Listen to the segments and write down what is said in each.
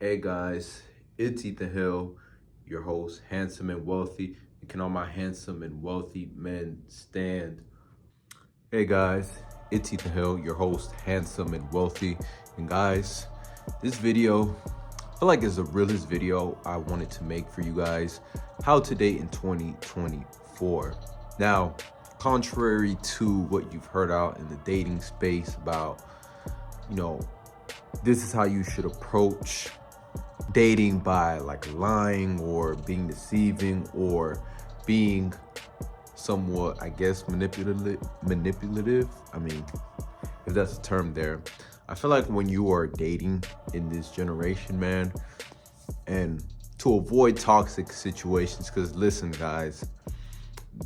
Hey guys, it's Ethan Hill, your host, handsome and wealthy. And can all my handsome and wealthy men stand? Hey guys, it's Ethan Hill, your host, handsome and wealthy. And guys, this video, I feel like it's the realest video I wanted to make for you guys. How to date in 2024. Now, contrary to what you've heard out in the dating space about, this is how you should approach dating by like lying or being deceiving or being somewhat, I guess, manipulative. I mean, if that's a term there. I feel like when you are dating in this generation, man, and to avoid toxic situations, because listen, guys,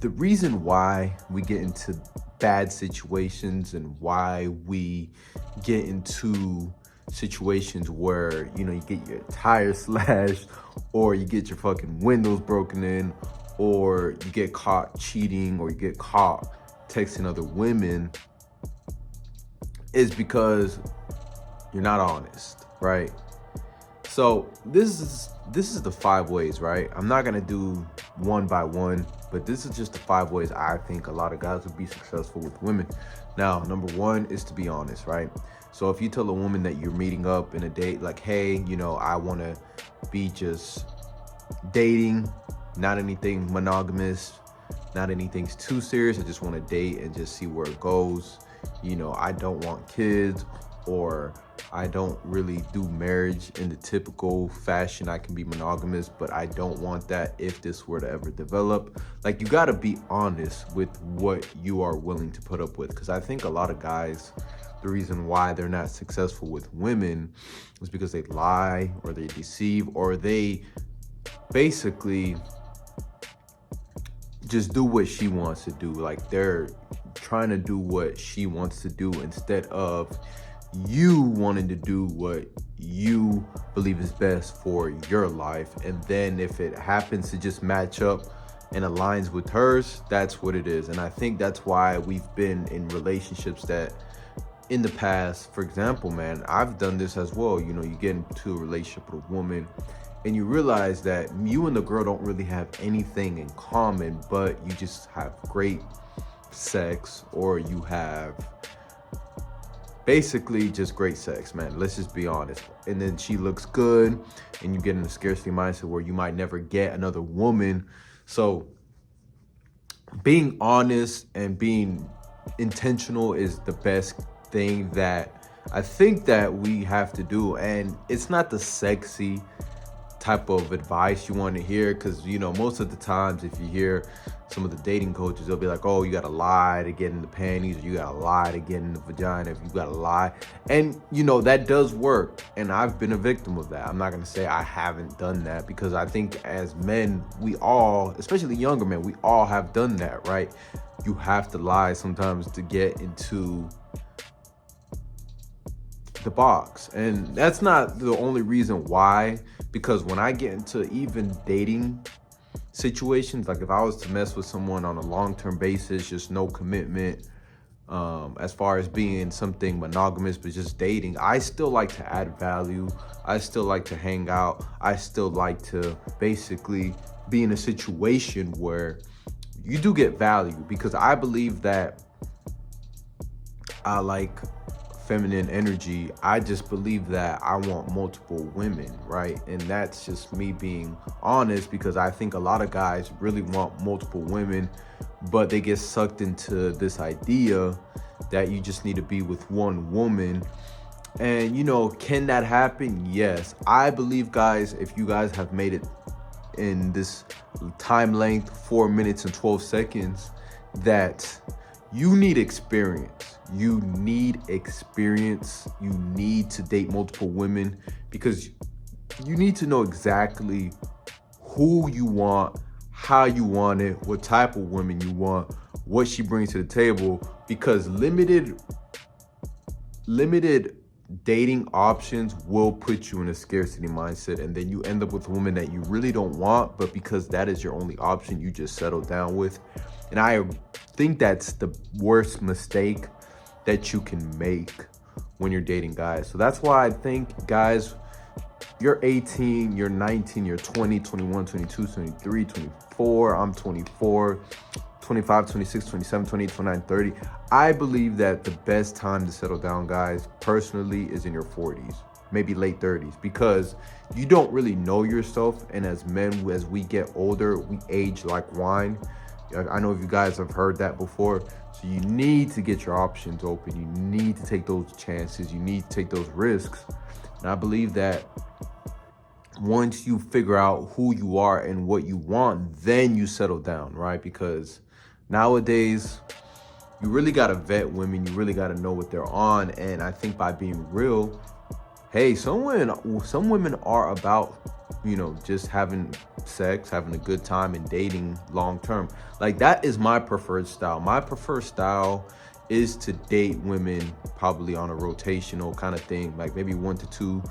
the reason why we get into bad situations and why we get into situations where you get your tire slashed or you get your fucking windows broken in or you get caught cheating or you get caught texting other women is because you're not honest, right? So this is the 5 ways, right? I'm not gonna do one by one, but this is just the 5 ways I think a lot of guys would be successful with women. Now, number 1 is to be honest, right? So if you tell a woman that you're meeting up in a date, like, hey, I want to be just dating, not anything monogamous, not anything too serious. I just want to date and just see where it goes. I don't want kids, or I don't really do marriage in the typical fashion. I can be monogamous, but I don't want that if this were to ever develop. Like, you got to be honest with what you are willing to put up with. Because I think a lot of guys, the reason why they're not successful with women is because they lie or they deceive or they basically just do what she wants to do. Like, they're trying to do what she wants to do instead of you wanting to do what you believe is best for your life. And then if it happens to just match up and aligns with hers, that's what it is. And I think that's why we've been in relationships that in the past, for example, man, I've done this as well. You get into a relationship with a woman and you realize that you and the girl don't really have anything in common, but you just have great sex, or you have basically just great sex, man. Let's just be honest. And then she looks good and you get in a scarcity mindset where you might never get another woman. So being honest and being intentional is the best thing that I think that we have to do. And it's not the sexy type of advice you want to hear, because most of the times if you hear some of the dating coaches, they'll be like, oh, you gotta lie to get in the panties, or you gotta lie to get in the vagina, if you gotta lie. And that does work, and I've been a victim of that. I'm not gonna say I haven't done that, because I think as men, we all, especially younger men, we all have done that, right? You have to lie sometimes to get into the box. And that's not the only reason why, because when I get into even dating situations, like if I was to mess with someone on a long-term basis, just no commitment, as far as being something monogamous, but just dating, I still like to add value. I still like to hang out. I still like to basically be in a situation where you do get value, because I believe that I like feminine energy. I just believe that I want multiple women, right? And that's just me being honest, because I think a lot of guys really want multiple women, but they get sucked into this idea that you just need to be with one woman. And can that happen? Yes. I believe, guys, if you guys have made it in this time length, 4 minutes and 12 seconds, that you need experience. You need experience. You need to date multiple women, because you need to know exactly who you want, how you want it, what type of women you want, what she brings to the table, because limited dating options will put you in a scarcity mindset, and then you end up with a woman that you really don't want, but because that is your only option, you just settle down with. And I think that's the worst mistake that you can make when you're dating guys. So that's why I think, guys, you're 18, you're 19, you're 20, 21, 22, 23, 24, I'm 24, 25, 26, 27, 28, 29, 30. I believe that the best time to settle down, guys, personally, is in your 40s, maybe late 30s, because you don't really know yourself. And as men, as we get older, we age like wine. I know if you guys have heard that before. So you need to get your options open. You need to take those chances. You need to take those risks. And I believe that once you figure out who you are and what you want, then you settle down, right? Because nowadays, you really got to vet women. You really got to know what they're on. And I think by being real, hey, some women are about, just having sex, having a good time, and dating long term. Like, that is my preferred style. My preferred style is to date women probably on a rotational kind of thing, like maybe 1 to 2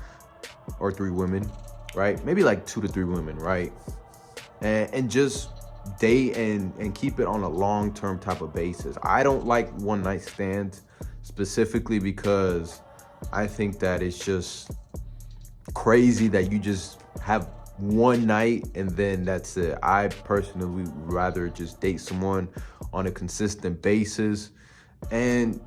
or 3 women, right? Maybe like 2 to 3 women, right? And just date and keep it on a long-term type of basis. I don't like one night stands, specifically because I think that it's just crazy that you just have one night and then that's it. I personally would rather just date someone on a consistent basis and,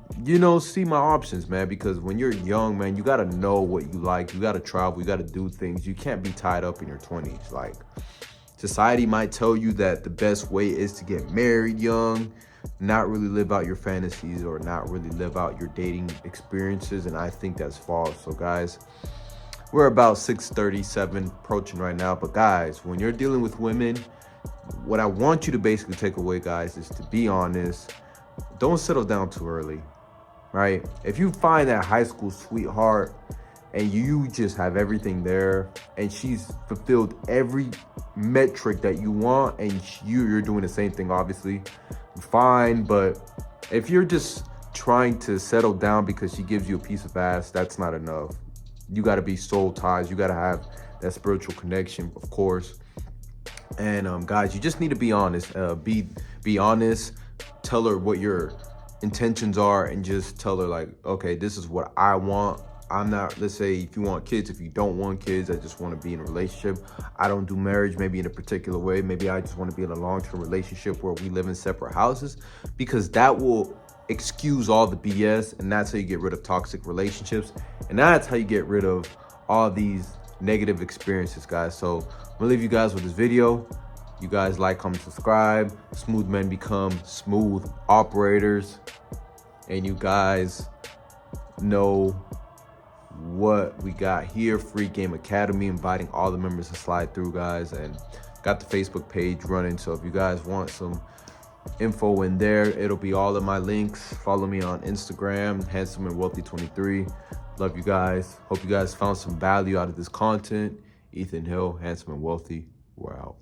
see my options, man. Because when you're young, man, you got to know what you like. You got to travel. You got to do things. You can't be tied up in your 20s. Like, society might tell you that the best way is to get married young, not really live out your fantasies, or not really live out your dating experiences. And I think that's false. So, guys, we're about 6:37 approaching right now. But, guys, when you're dealing with women, what I want you to basically take away, guys, is to be honest. Don't settle down too early, right? If you find that high school sweetheart and you just have everything there and she's fulfilled every metric that you want and you're doing the same thing, obviously, fine. But if you're just trying to settle down because she gives you a piece of ass, that's not enough. You got to be soul ties. You got to have that spiritual connection, of course. And guys, you just need to be honest. Be honest. Tell her what your intentions are and just tell her, like, okay, this is what I want. I'm not, let's say if you want kids, if you don't want kids, I just want to be in a relationship. I don't do marriage maybe in a particular way. Maybe I just want to be in a long-term relationship where we live in separate houses, because that will excuse all the BS. And that's how you get rid of toxic relationships. And that's how you get rid of all these negative experiences, guys. So I'm gonna leave you guys with this video. You guys like, comment, subscribe. Smooth men become smooth operators. And you guys know what we got here. Free Game Academy, inviting all the members to slide through, guys. And got the Facebook page running. So if you guys want some info in there, it'll be all in my links. Follow me on Instagram, Handsome and Wealthy 23. Love you guys. Hope you guys found some value out of this content. Ethan Hill, Handsome and Wealthy. We're out.